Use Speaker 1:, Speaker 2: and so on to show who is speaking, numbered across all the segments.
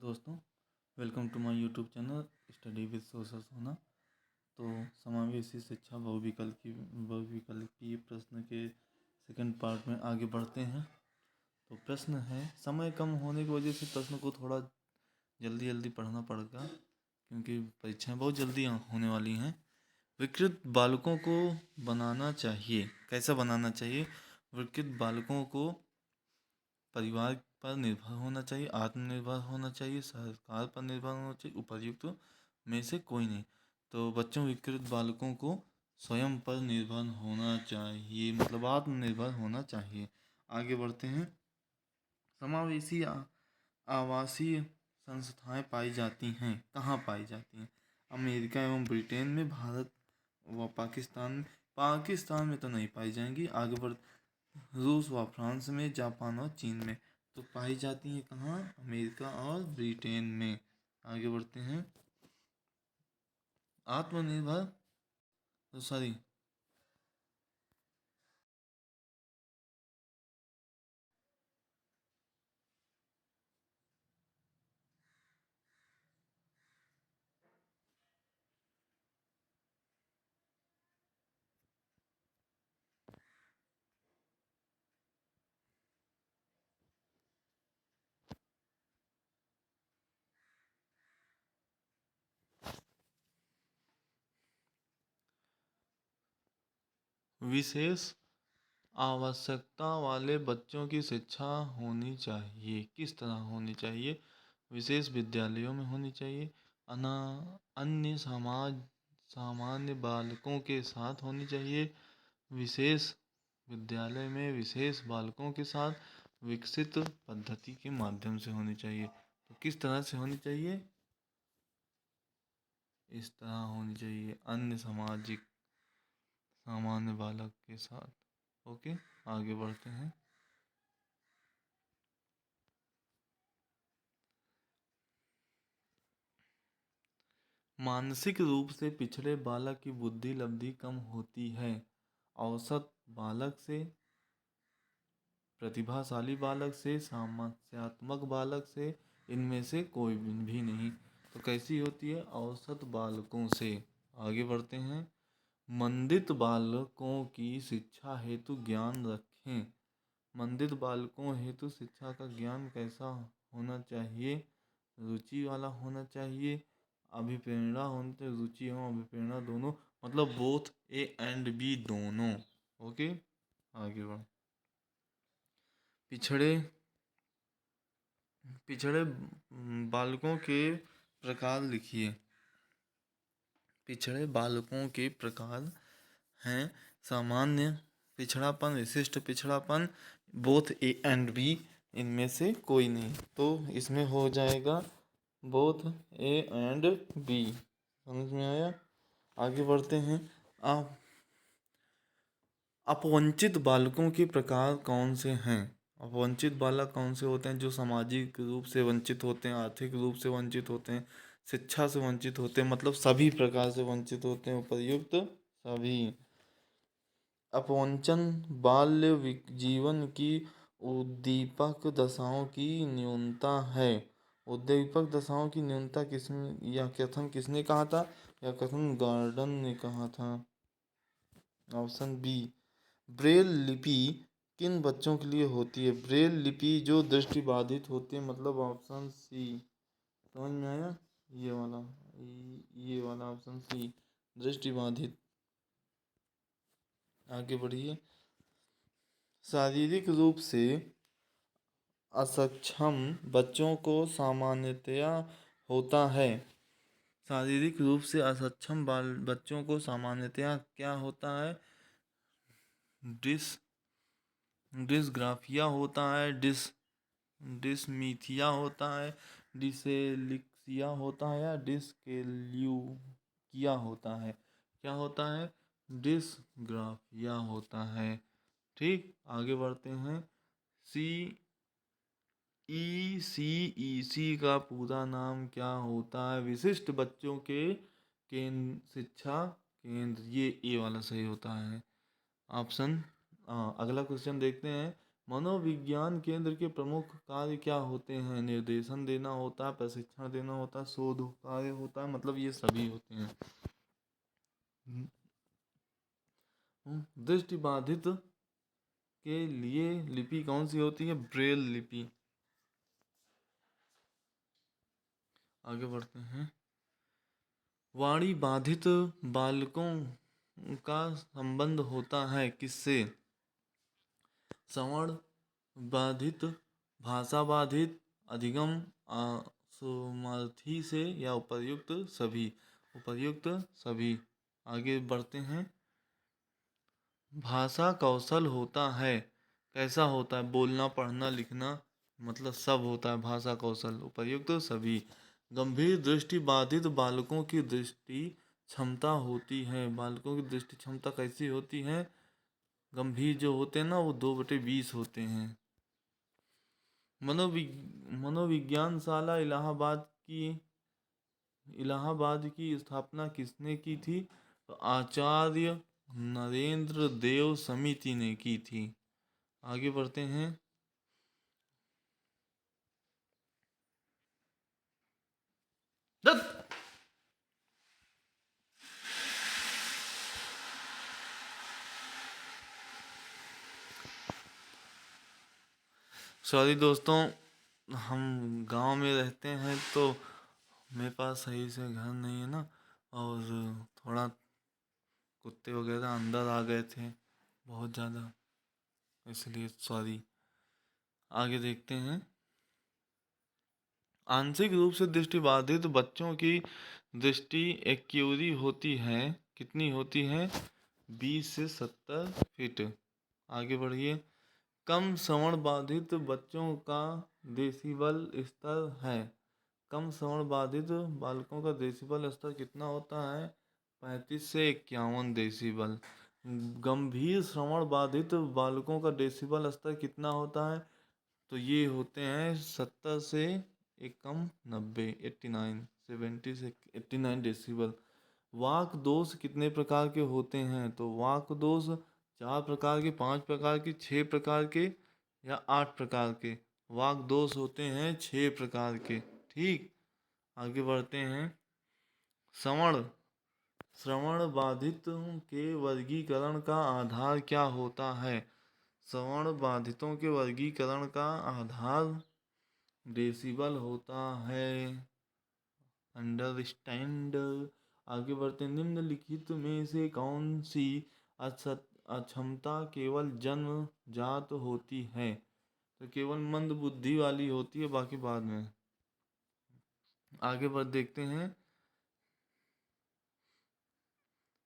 Speaker 1: दोस्तों, welcome to my YouTube channel study with social Sona. तो समावेशी शिक्षा बहुविकल्पीय प्रश्न के सेकंड पार्ट में आगे बढ़ते हैं। तो प्रश्न है, समय कम होने की वजह से प्रश्न को थोड़ा जल्दी जल्दी पढ़ना पड़ेगा क्योंकि परीक्षाएं बहुत जल्दी होने वाली हैं। विकृत बालकों को बनाना चाहिए। कैसा बनाना चाहिए? विकृत बालकों को परिवार पर निर्भर होना चाहिए, आत्मनिर्भर होना चाहिए, सरकार पर निर्भर होना चाहिए, उपर्युक्त में से कोई नहीं। तो बच्चों विकृत बालकों को स्वयं पर निर्भर होना चाहिए, मतलब आत्मनिर्भर होना चाहिए। आगे बढ़ते हैं। समावेशी आवासीय संस्थाएं पाई जाती हैं। कहाँ पाई जाती हैं? अमेरिका एवं ब्रिटेन में, भारत व पाकिस्तान में तो नहीं पाई जाएंगी। आगे बढ़ रूस व फ्रांस में, जापान और चीन में। तो पाई जाती हैं कहाँ? अमेरिका और ब्रिटेन में। आगे बढ़ते हैं। आत्मनिर्भर सॉरी विशेष आवश्यकता वाले बच्चों की शिक्षा होनी चाहिए। किस तरह होनी चाहिए? विशेष विद्यालयों में होनी चाहिए, अना अन्य सामान्य बालकों के साथ होनी चाहिए, विशेष विद्यालय में विशेष बालकों के साथ, विकसित पद्धति के माध्यम से होनी चाहिए। तो किस तरह से होनी चाहिए? इस तरह होनी चाहिए, अन्य सामान्य बालक के साथ। ओके, आगे बढ़ते हैं। मानसिक रूप से पिछड़े बालक की बुद्धि लब्धि कम होती है। औसत बालक से, प्रतिभाशाली बालक से, समस्यात्मक बालक से, इनमें से कोई भी नहीं। तो कैसी होती है? औसत बालकों से। आगे बढ़ते हैं। मंदित बालकों की शिक्षा हेतु ज्ञान रखें। मंदित बालकों हेतु शिक्षा का ज्ञान कैसा होना चाहिए? रुचि वाला होना चाहिए, अभिप्रेरणा होनी चाहिए, रुचि एवं अभिप्रेरणा दोनों, मतलब बोथ ए एंड बी दोनों। ओके, आगे बढ़। पिछड़े पिछड़े बालकों के प्रकार लिखिए। पिछड़े बालकों के प्रकार हैं सामान्य पिछड़ापन, विशिष्ट पिछड़ापन, बोथ ए एंड बी, इनमें से कोई नहीं। तो इसमें हो जाएगा बोथ ए एंड बी। समझ में आया? आगे बढ़ते हैं। आप अपवंचित बालकों के प्रकार कौन से हैं? अपवंचित बालक कौन से होते हैं? जो सामाजिक रूप से वंचित होते हैं, आर्थिक रूप से वंचित होते हैं, शिक्षा से वंचित होते हैं, मतलब सभी प्रकार से वंचित होते हैं, उपर्युक्त सभी। अपवंचन बाल्य जीवन की उद्दीपक दशाओं की न्यूनता है। उद्दीपक दशाओं की न्यूनता किसने या कथन किसने कहा था? या कथन गार्डन ने कहा था। Option B. ब्रेल लिपि किन बच्चों के लिए होती है? ब्रेल लिपि जो दृष्टिबाधित होते हैं, मतलब ऑप्शन सी। समझ में आया? ये वाला ऑप्शन सी, दृष्टिबाधित। आगे बढ़िए। शारीरिक रूप से असक्षम बच्चों को सामान्यतया होता है। शारीरिक रूप से असक्षम बच्चों को सामान्यतया क्या होता है? डिसग्राफिया होता है, डिसमीथिया होता है, डिसेलिक्सिया होता है, या डिसकेल्यूकिया होता है। क्या होता है? डिसग्राफिया होता है। ठीक, आगे बढ़ते हैं। सी ECEC का पूरा नाम क्या होता है? विशिष्ट बच्चों के केंद्र शिक्षा केंद्र। ये वाला सही होता है ऑप्शन। अगला क्वेश्चन देखते हैं। मनोविज्ञान केंद्र के प्रमुख कार्य क्या होते हैं? निर्देशन देना होता है, प्रशिक्षण देना होता है, शोध कार्य होता है, मतलब ये सभी होते हैं। दृष्टि बाधित के लिए लिपि कौन सी होती है? ब्रेल लिपि। आगे बढ़ते हैं। वाणी बाधित बालकों का संबंध होता है किससे? श्रवण बाधित, भाषा बाधित, अधिगम असमर्थी से, या उपर्युक्त सभी? उपर्युक्त सभी। आगे बढ़ते हैं। भाषा कौशल होता है, कैसा होता है? बोलना, पढ़ना, लिखना, मतलब सब होता है भाषा कौशल। उपर्युक्त सभी। गंभीर दृष्टि बाधित बालकों की दृष्टि क्षमता होती है। बालकों की दृष्टि क्षमता कैसी होती है? गंभीर जो होते हैं ना, वो 2/20 होते हैं। मनोविज्ञान शाला इलाहाबाद की स्थापना किसने की थी? तो आचार्य नरेंद्र देव समिति ने की थी। आगे बढ़ते हैं। सॉरी दोस्तों, हम गांव में रहते हैं तो मेरे पास सही से घर नहीं है ना, और थोड़ा कुत्ते वगैरह अंदर आ गए थे बहुत ज़्यादा, इसलिए सॉरी। आगे देखते हैं। आंशिक रूप से दृष्टिबाधित बच्चों की दृष्टि एक्यूरी होती है, कितनी होती है? 20 से 70 फीट। आगे बढ़िए। कम श्रवण बाधित बच्चों का डेसिबल स्तर है। कम श्रवण बाधित बालकों का डेसिबल स्तर कितना होता है? 35 से 51 डेसिबल। गंभीर श्रवण बाधित बालकों का डेसिबल स्तर कितना होता है? तो ये होते हैं 70 से एक कम 90, 89, 70 से 89 डेसिबल। वाक दोष कितने प्रकार के होते हैं? तो वाक दोष 4 प्रकार के, 5 प्रकार के, 6 प्रकार के, या 8 प्रकार के। वाक दोष होते हैं 6 प्रकार के। ठीक, आगे बढ़ते हैं। श्रवण बाधितों के वर्गीकरण का आधार क्या होता है? श्रवण बाधितों के वर्गीकरण का आधार डेसिबल होता है। अंडरस्टैंड। आगे बढ़ते हैं। निम्नलिखित में से कौन सी अक्षमता केवल जन्मजात होती है? तो केवल मंद बुद्धि वाली होती है, बाकी बाद में। आगे बढ़ देखते हैं।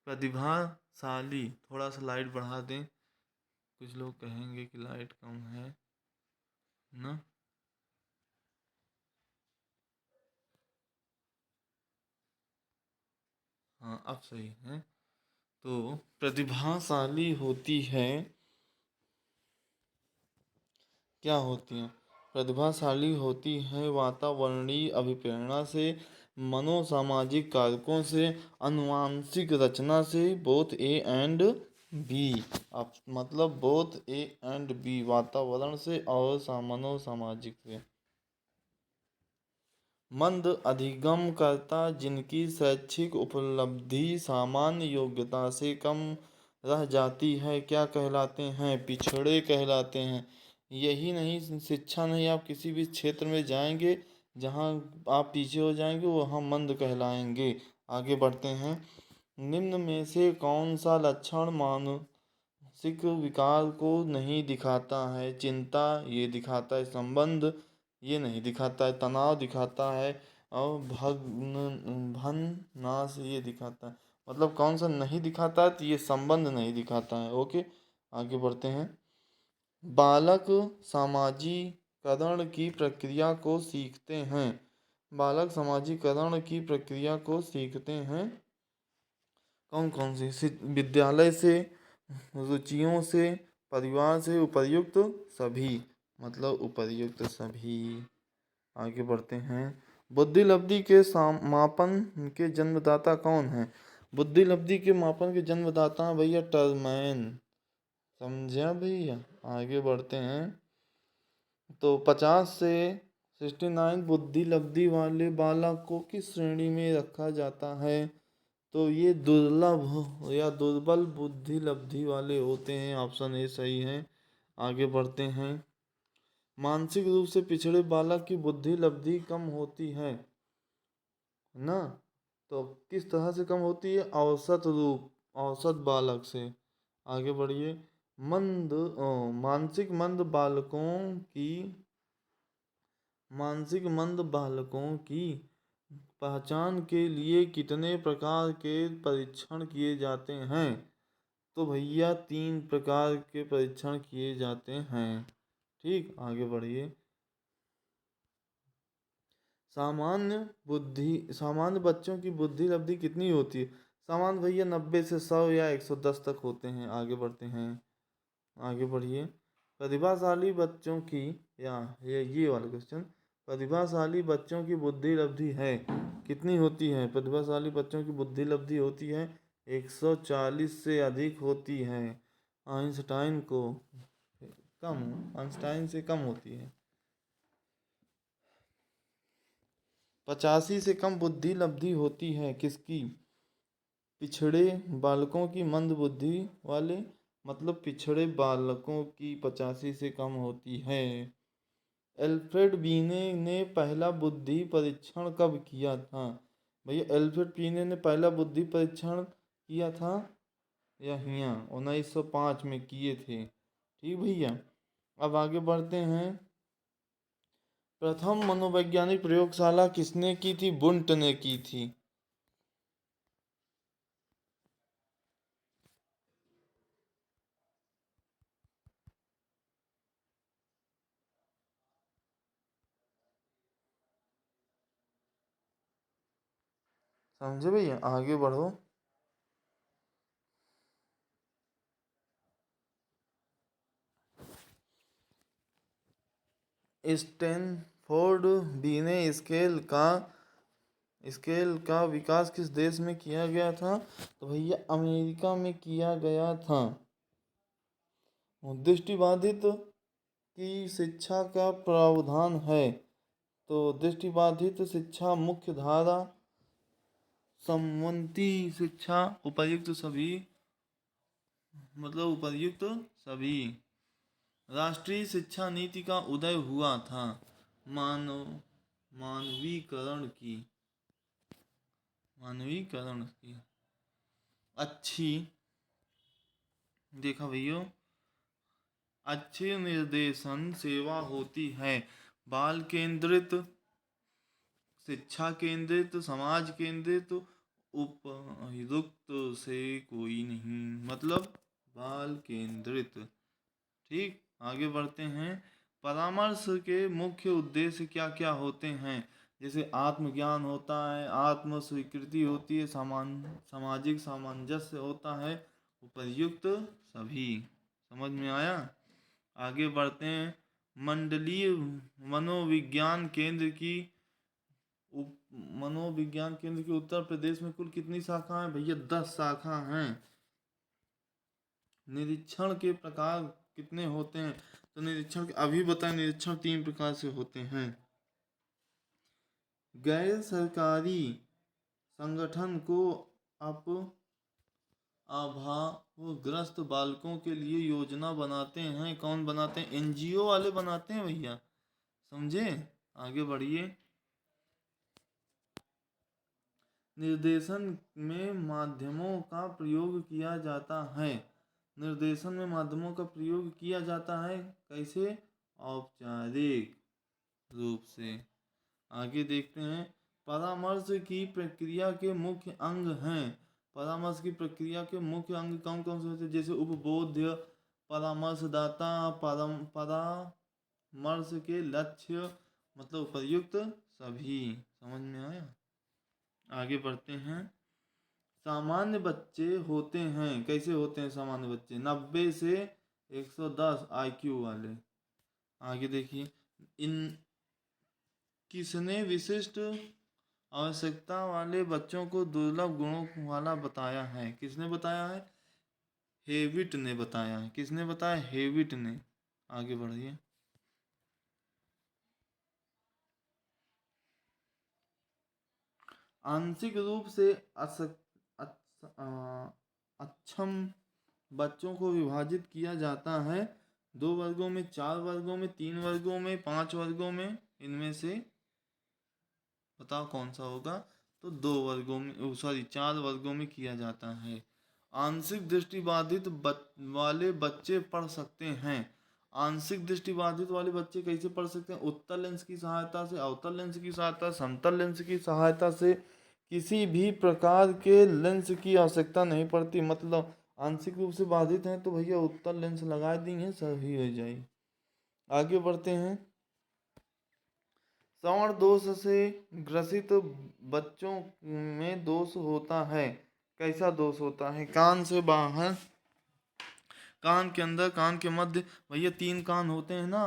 Speaker 1: प्रतिभाशाली, थोड़ा सा लाइट बढ़ा दें, कुछ लोग कहेंगे कि लाइट कम है ना। हाँ, अब सही है। तो प्रतिभाशाली होती है, क्या होती हैं? प्रतिभाशाली होती है वातावरणीय अभिप्रेरणा से, मनोसामाजिक कारकों से, आनुवंशिक रचना से, बोथ ए एंड बी। अब मतलब बोथ ए एंड बी, वातावरण से और मनोसामाजिक से। मंद अधिगमकर्ता जिनकी शैक्षिक उपलब्धि सामान्य योग्यता से कम रह जाती है, क्या कहलाते हैं? पिछड़े कहलाते हैं। यही नहीं, शिक्षा नहीं, आप किसी भी क्षेत्र में जाएंगे जहां आप पीछे हो जाएंगे, वहां मंद कहलाएंगे। आगे बढ़ते हैं। निम्न में से कौन सा लक्षण मानसिक विकार को नहीं दिखाता है? चिंता ये दिखाता है, संबंध ये नहीं दिखाता है, तनाव दिखाता है, और नाश ये दिखाता है। मतलब कौन सा नहीं दिखाता है? तो ये संबंध नहीं दिखाता है। ओके, आगे बढ़ते हैं। बालक सामाजिकरण की प्रक्रिया को सीखते हैं। बालक सामाजिकरण की प्रक्रिया को सीखते हैं कौन कौन सी? विद्यालय से, रुचियों से, परिवार से, उपर्युक्त सभी, मतलब उपर्युक्त सभी। आगे बढ़ते हैं। बुद्धि लब्धि के मापन के जन्मदाता कौन है? बुद्धि लब्धि के मापन के जन्मदाता भैया टर्मैन। समझा भैया। आगे बढ़ते हैं। तो 50 से 69 बुद्धि लब्धि वाले बालकों की श्रेणी में रखा जाता है। तो ये दुर्लभ या दुर्बल बुद्धि लब्धि वाले होते हैं। ऑप्शन ए सही है। आगे बढ़ते हैं। मानसिक रूप से पिछड़े बालक की बुद्धि लब्धि कम होती है ना। तो किस तरह से कम होती है? औसत बालक से। आगे बढ़िए। मानसिक मंद बालकों की पहचान के लिए कितने प्रकार के परीक्षण किए जाते हैं? तो भैया 3 प्रकार के परीक्षण किए जाते हैं। ठीक, आगे बढ़िए। सामान्य बच्चों की बुद्धि लब्धि कितनी होती है? सामान्य भैया 90 से 100 या 110 तक होते हैं। आगे बढ़ते हैं। आगे बढ़िए। प्रतिभाशाली बच्चों की या ये वाला क्वेश्चन, प्रतिभाशाली बच्चों की बुद्धि लब्धि है कितनी होती है? प्रतिभाशाली बच्चों की बुद्धि लब्धि होती है 140 से अधिक होती है। आइंस्टाइन से कम होती है। 85 से कम बुद्धि लब्धि होती है किसकी? पिछड़े बालकों की। मंद बुद्धि वाले मतलब पिछड़े बालकों की 85 से कम होती है। एल्फ्रेड बीने ने पहला बुद्धि परीक्षण कब किया था? भैया एल्फ्रेड बीने ने पहला बुद्धि परीक्षण किया था यहाँ 1905 में किए थे। ठीक भैया। अब आगे बढ़ते हैं। प्रथम मनोवैज्ञानिक प्रयोगशाला किसने की थी? बुंट ने की थी। समझे भैया। आगे बढ़ो। स्टैनफोर्ड बीने स्केल का विकास किस देश में किया गया था? तो भैया अमेरिका में किया गया था। दृष्टिबाधित की शिक्षा का प्रावधान है। तो दृष्टिबाधित शिक्षा मुख्य धारा समवर्ती शिक्षा उपर्युक्त सभी। राष्ट्रीय शिक्षा नीति का उदय हुआ था मानवीकरण की अच्छी देखा भैया अच्छे निर्देशन सेवा होती है। बाल केंद्रित, शिक्षा केंद्रित, समाज केंद्रित, उपयुक्त से कोई नहीं। मतलब बाल केंद्रित। ठीक, आगे बढ़ते हैं। परामर्श के मुख्य उद्देश्य क्या क्या होते हैं? जैसे आत्मज्ञान होता है, आत्म स्वीकृति होती है, सामाजिक सामंजस्य होता है, उपयुक्त सभी। समझ में आया? आगे बढ़ते हैं। मंडलीय मनोविज्ञान केंद्र की उत्तर प्रदेश में कुल कितनी शाखा है? भैया 10 शाखा हैं। निरीक्षण के प्रकार कितने होते हैं? तो निरीक्षण 3 प्रकार से होते हैं। गैर सरकारी संगठन को अभावग्रस्त बालकों के लिए योजना बनाते हैं। कौन बनाते हैं? एनजीओ वाले बनाते हैं भैया। समझे? आगे बढ़िए। निर्देशन में माध्यमों का प्रयोग किया जाता है। निर्देशन में माध्यमों का प्रयोग किया जाता है कैसे? औपचारिक रूप से। आगे देखते हैं। परामर्श की प्रक्रिया के मुख्य अंग हैं। परामर्श की प्रक्रिया के मुख्य अंग कौन कौन से होते हैं? जैसे उपबोध्य, परामर्शदाता, परामर्श के लक्ष्य मतलब उपयुक्त सभी। समझ में आया? आगे बढ़ते हैं। सामान्य बच्चे होते हैं कैसे होते हैं? सामान्य बच्चे 90 से 110 आईक्यू वाले। आगे देखिए। इन किसने विशिष्ट आवश्यकता वाले बच्चों को दुर्लभ गुणों वाला बताया है? किसने बताया है? हेविट ने बताया है। किसने बताया? हेविट ने। आगे बढ़िए। आंशिक रूप से अक्षम बच्चों को विभाजित किया जाता है 2 वर्गों में, 4 वर्गों में, 3 वर्गों में, 5 वर्गों में। इनमें से बताओ कौन सा होगा? तो 2 वर्गों में, सॉरी 4 वर्गों में किया जाता है। आंशिक दृष्टिबाधित वाले बच्चे पढ़ सकते हैं। आंशिक दृष्टिबाधित वाले बच्चे कैसे पढ़ सकते हैं? उत्तल लेंस की सहायता से, अवतल लेंस की सहायता, समतल लेंस की सहायता से। किसी भी प्रकार के लेंस की आवश्यकता नहीं पड़ती। मतलब आंशिक रूप से बाधित हैं तो भैया उत्तल लेंस लगा देंगे, सही हो जाएगी। आगे बढ़ते हैं। श्रवण दोष से ग्रसित बच्चों में दोष होता है। कैसा दोष होता है? कान से बाहर, कान के अंदर, कान के मध्य। भैया 3 कान होते हैं ना,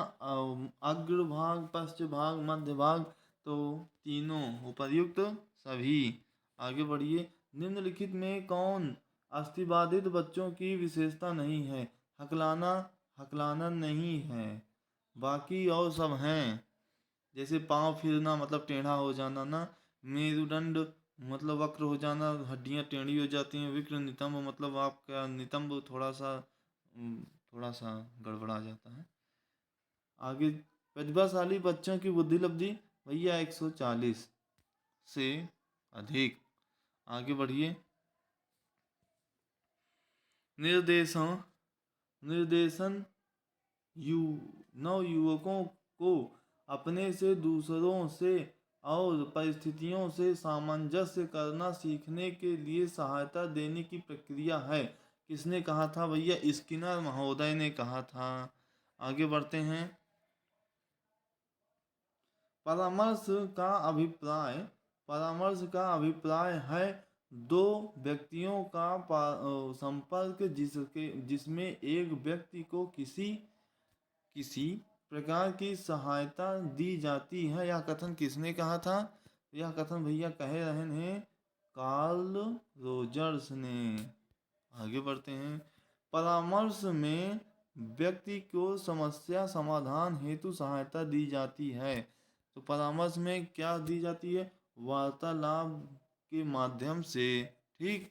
Speaker 1: अग्र भाग, पश्च भाग, मध्य भाग। तो तीनों उपर्युक्त सभी। आगे बढ़िए। निम्नलिखित में कौन अस्थिबाधित बच्चों की विशेषता नहीं है? हकलाना, हकलाना नहीं है, बाकी और सब हैं। जैसे पाँव फिरना मतलब टेढ़ा हो जाना ना, मेरुदंड मतलब वक्र हो जाना, हड्डियां टेढ़ी हो जाती हैं। विक्र नितंब मतलब आपका नितंब थोड़ा सा गड़बड़ा जाता है। आगे, प्रतिभाशाली बच्चों की बुद्धि लब्धि भैया 140 से अधिक। आगे बढ़िए। निर्देशन, निर्देशन नव युवकों को अपने से, दूसरों से और परिस्थितियों से सामंजस्य करना सीखने के लिए सहायता देने की प्रक्रिया है। किसने कहा था भैया? स्किनर महोदय ने कहा था। आगे बढ़ते हैं। परामर्श का अभिप्राय, परामर्श का अभिप्राय है 2 व्यक्तियों का संपर्क जिसमें एक व्यक्ति को किसी किसी प्रकार की सहायता दी जाती है। यह कथन किसने कहा था? यह कथन भैया कह रहे हैं कार्ल रोजर्स ने। आगे बढ़ते हैं। परामर्श में व्यक्ति को समस्या समाधान हेतु सहायता दी जाती है। तो परामर्श में क्या दी जाती है? वार्तालाप के माध्यम से। ठीक,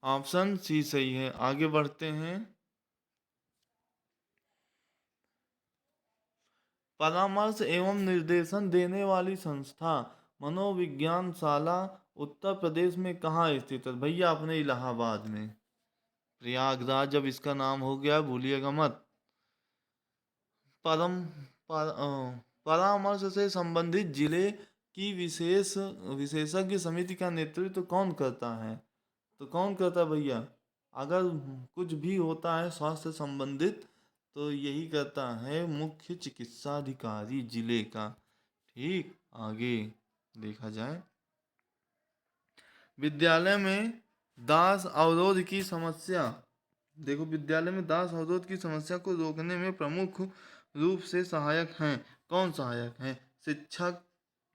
Speaker 1: ऑप्शन सी सही है। आगे बढ़ते हैं। परामर्श एवं निर्देशन देने वाली संस्था मनोविज्ञानशाला उत्तर प्रदेश में कहाँ स्थित है? भैया अपने इलाहाबाद में, प्रयागराज। जब इसका नाम हो गया भूलिएगा मत। परम परामर्श से संबंधित जिले की विशेषज्ञ समिति का नेतृत्व कौन करता है? तो कौन करता है भैया? अगर कुछ भी होता है स्वास्थ्य से संबंधित तो यही करता है मुख्य चिकित्साधिकारी जिले का। ठीक, आगे देखा जाए। विद्यालय में दास अवरोध की समस्या, देखो विद्यालय में दास अवरोध की समस्या को रोकने में प्रमुख रूप से सहायक हैं। कौन सहायक हैं? शिक्षक,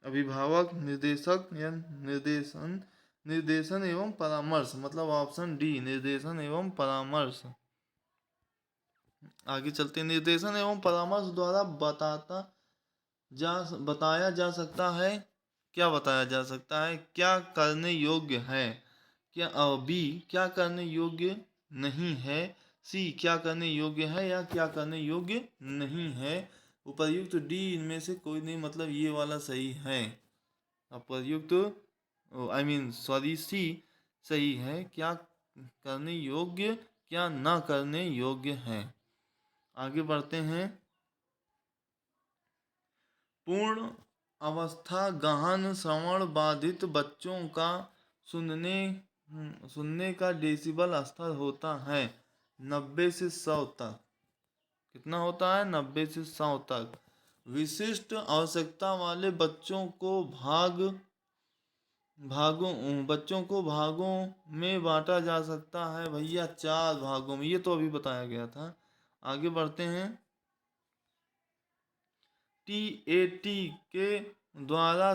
Speaker 1: अभिभावक, निर्देशक या निर्देशन एवं परामर्श। मतलब ऑप्शन डी, निर्देशन एवं परामर्श। आगे चलते हैं। निर्देशन एवं परामर्श द्वारा बताया जा सकता है। क्या बताया जा सकता है? क्या करने योग्य है? क्या बी, क्या करने योग्य नहीं है? सी, क्या करने योग्य है या क्या करने योग्य नहीं है? उपर्युक्त डी इनमें से कोई नहीं, मतलब ये वाला सही है। उपर्युक्त सॉरी सी सही है। क्या करने योग्य, क्या ना करने योग्य है। आगे बढ़ते हैं। पूर्ण अवस्था गहन श्रवण बाधित बच्चों का सुनने का डेसिबल स्तर होता है 90 से 100 तक। कितना होता है? 90 से 100 तक। विशिष्ट आवश्यकता वाले बच्चों को भागों में बांटा जा सकता है भैया 4 भागों में। ये तो अभी बताया गया था। आगे बढ़ते हैं। TAT के द्वारा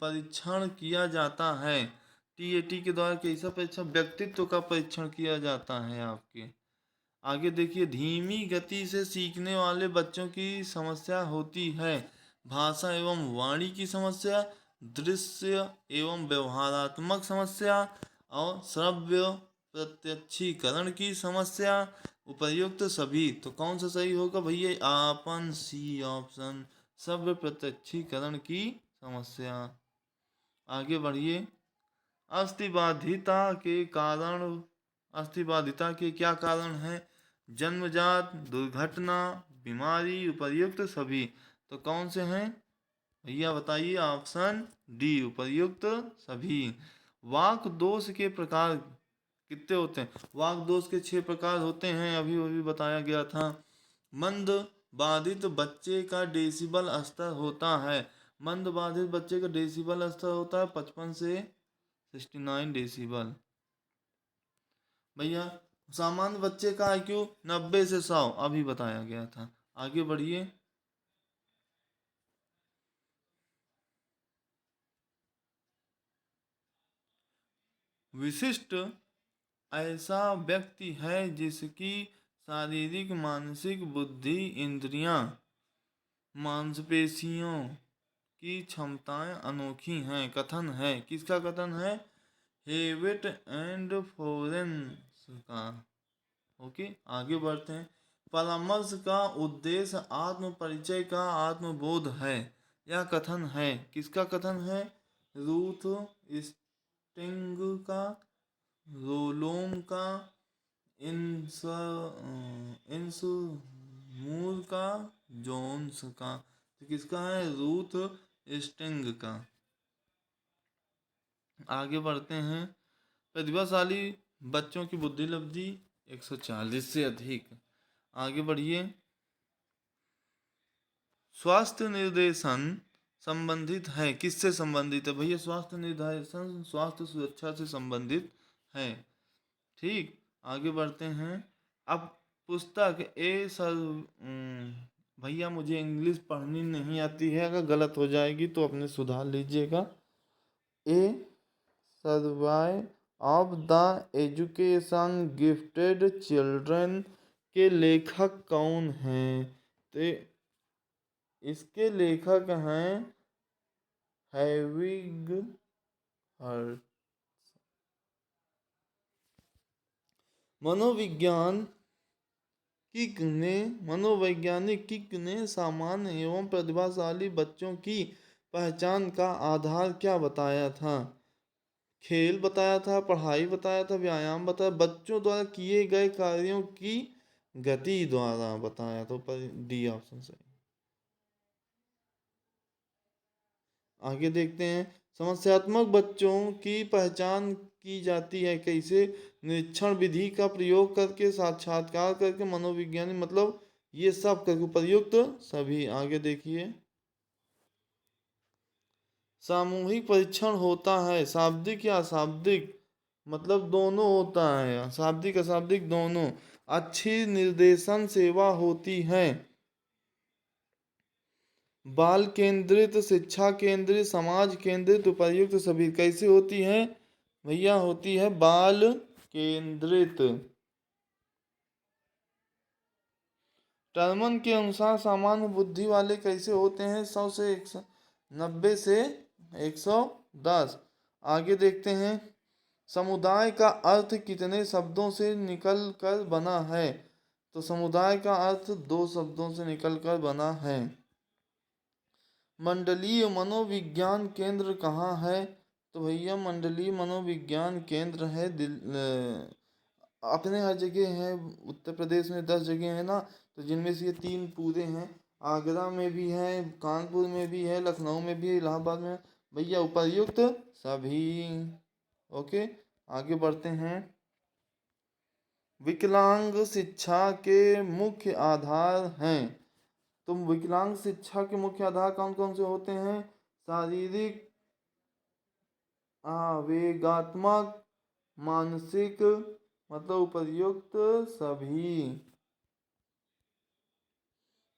Speaker 1: परीक्षण किया जाता है टीएटी के द्वारा कैसा परीक्षण? व्यक्तित्व का परीक्षण किया जाता है आपके। आगे देखिए, धीमी गति से सीखने वाले बच्चों की समस्या होती है भाषा एवं वाणी की समस्या, दृश्य एवं व्यवहारात्मक समस्या और श्रव्य प्रत्यक्षीकरण की समस्या। उपर्युक्त सभी, तो कौन सा सही होगा भैया? आपन सी ऑप्शन, श्रव्य प्रत्यक्षीकरण की समस्या। आगे बढ़िए, अस्थिबाधिता के कारण, अस्थिबाधिता के क्या कारण है? जन्मजात, दुर्घटना, बीमारी, उपर्युक्त सभी। तो कौन से हैं भैया बताइए? ऑप्शन डी, उपर्युक्त सभी। वाक दोष के प्रकार कितने होते हैं? वाक दोष के 6 प्रकार होते हैं, अभी अभी बताया गया था। मंद बाधित बच्चे का डेसिबल स्तर होता है, मंद बाधित बच्चे का डेसिबल स्तर होता है 55 से 69 डेसिबल। भैया सामान्य बच्चे का IQ 90 से 100, अभी बताया गया था। आगे बढ़िए, विशिष्ट ऐसा व्यक्ति है जिसकी शारीरिक, मानसिक, बुद्धि, इंद्रियां, मांसपेशियों की क्षमताएं अनोखी हैं। कथन है, किसका कथन है? हेविट एंड फोरेंस का। ओके, आगे बढ़ते हैं। परामर्श का उद्देश्य आत्म परिचय का आत्मबोध है, यह कथन है। किसका कथन है? रूथ स्टिंग का, रोलोम का, इंस इंसमूर का, जोन्स का। तो किसका है? रूथ स्टिंग का। आगे बढ़ते हैं, प्रतिभाशाली बच्चों की बुद्धि लब्धि 140 से अधिक। आगे बढ़िए, स्वास्थ्य निर्देशन संबंधित है, किससे संबंधित है भैया? स्वास्थ्य निर्देशन स्वास्थ्य सुरक्षा से संबंधित है। ठीक, आगे बढ़ते हैं। अब पुस्तक ए सर, भैया मुझे इंग्लिश पढ़नी नहीं आती है, अगर गलत हो जाएगी तो अपने सुधार लीजिएगा। A survey of the education gifted children के लेखक कौन हैं? तो इसके लेखक हैं हैविग हर्ट। मनोवैज्ञानिक किक ने सामान्य एवं प्रतिभाशाली बच्चों की पहचान का आधार क्या बताया था? खेल बताया था, पढ़ाई बताया था, व्यायाम बताया, बच्चों द्वारा किए गए कार्यों की गति द्वारा बताया। तो डी ऑप्शन सही। आगे देखते हैं, समस्यात्मक बच्चों की पहचान की जाती है कैसे? निरीक्षण विधि का प्रयोग करके, साक्षात्कार करके, मनोविज्ञानी, मतलब ये सब करके, प्रयुक्त सभी। आगे देखिए, सामूहिक परीक्षण होता है शाब्दिक या अशाब्दिक, मतलब दोनों होता है, शाब्दिक अशाब्दिक दोनों। अच्छी निर्देशन सेवा होती है, बाल केंद्रित, शिक्षा केंद्रित, समाज केंद्रित, उपर्युक्त सभी। कैसे होती है भैया? होती है बाल केंद्रित। टर्मन के अनुसार सामान्य बुद्धि वाले कैसे होते हैं? 100 से 190 से 110। आगे देखते हैं, समुदाय का अर्थ कितने शब्दों से निकल कर बना है? तो समुदाय का अर्थ 2 शब्दों से निकल कर बना है। मंडलीय मनोविज्ञान केंद्र कहाँ है? तो भैया मंडलीय मनोविज्ञान केंद्र है अपने हर जगह है। उत्तर प्रदेश में 10 जगह है ना, तो जिनमें से ये 3 पूरे हैं। आगरा में भी है, कानपुर में भी है, लखनऊ में भी है, इलाहाबाद में। भैया उपर्युक्त सभी। ओके, आगे बढ़ते हैं। विकलांग शिक्षा के मुख्य आधार हैं। तो विकलांग शिक्षा के मुख्य आधार कौन कौन से होते हैं? शारीरिक, आवेगात्मक, मानसिक, मतलब उपर्युक्त सभी।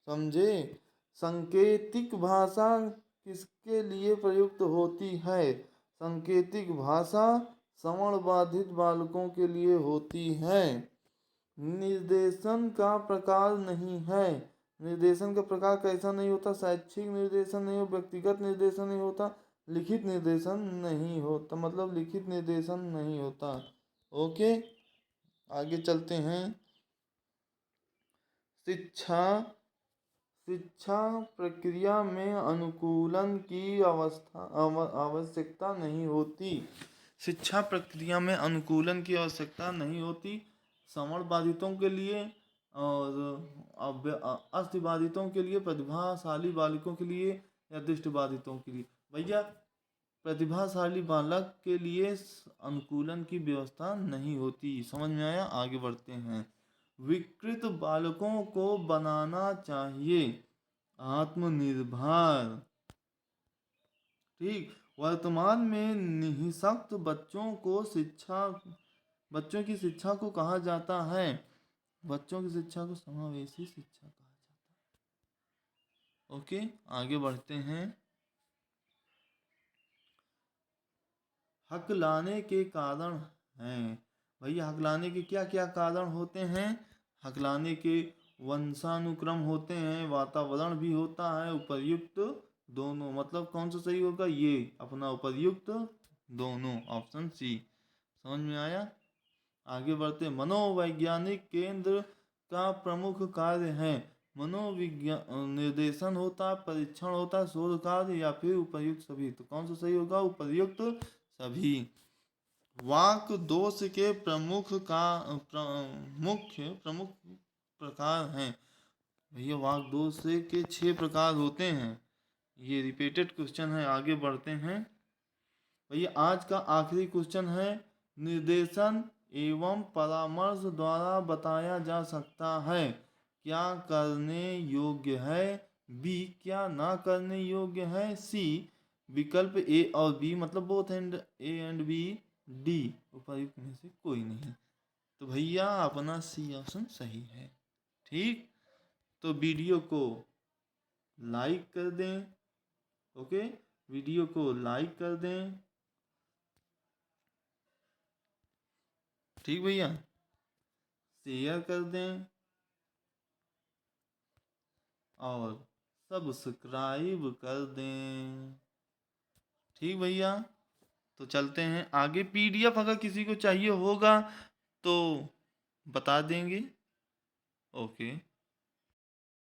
Speaker 1: समझे? सांकेतिक भाषा किसके लिए प्रयुक्त होती है? सांकेतिक भाषा श्रवण बाधित बालकों के लिए होती है। निर्देशन का प्रकार नहीं है। निर्देशन का प्रकार कैसा नहीं होता? शैक्षिक निर्देशन नहीं हो, व्यक्तिगत निर्देशन नहीं होता, लिखित निर्देशन नहीं होता, मतलब लिखित निर्देशन नहीं होता। ओके, आगे चलते हैं। शिक्षा प्रक्रिया में अनुकूलन की आवश्यकता नहीं होती। शिक्षा प्रक्रिया में अनुकूलन की आवश्यकता नहीं होती। श्रवण बाधितों के लिए और अस्थिबाधितों के लिए, प्रतिभाशाली बालकों के लिए या दृष्टिबाधितों के लिए। भैया प्रतिभाशाली बालक के लिए अनुकूलन की व्यवस्था नहीं होती। समझ में आया? आगे बढ़ते हैं। विकृत बालकों को बनाना चाहिए आत्मनिर्भर। ठीक, वर्तमान में निःशक्त बच्चों की शिक्षा को कहा जाता है, बच्चों की शिक्षा को समावेशी शिक्षा कहा जाता है। ओके, आगे बढ़ते हैं। हकलाने के कारण हैं। भैया हकलाने के क्या क्या कारण होते हैं? हकलाने के वंशानुक्रम होते हैं, वातावरण भी होता है, उपर्युक्त दोनों। मतलब कौन सा सही होगा? ये अपना उपर्युक्त दोनों, ऑप्शन सी। समझ में आया? आगे बढ़ते। मनोवैज्ञानिक केंद्र का प्रमुख कार्य है। मनोविज्ञान निर्देशन होता है, परीक्षण होता है, शोध कार्य, या फिर उपर्युक्त सभी। तो कौन सा सही होगा? उपर्युक्त सभी। वाक दोष के प्रमुख प्रकार हैं। भैया वाक दोष के 6 प्रकार होते हैं। ये रिपीटेड क्वेश्चन है। आगे बढ़ते हैं। भैया आज का आखिरी क्वेश्चन है। निर्देशन एवं परामर्श द्वारा बताया जा सकता है क्या करने योग्य है, बी क्या ना करने योग्य है, सी विकल्प ए और बी मतलब both and A and B, D उपर्युक्त में से कोई नहीं। तो भैया अपना सी ऑप्शन सही है। ठीक, तो वीडियो को लाइक कर दें। ओके, वीडियो को लाइक कर दें। ठीक भैया, शेयर कर दें और सब्सक्राइब कर दें। ठीक भैया, तो चलते हैं आगे। पीडीएफ अगर किसी को चाहिए होगा तो बता देंगे। ओके।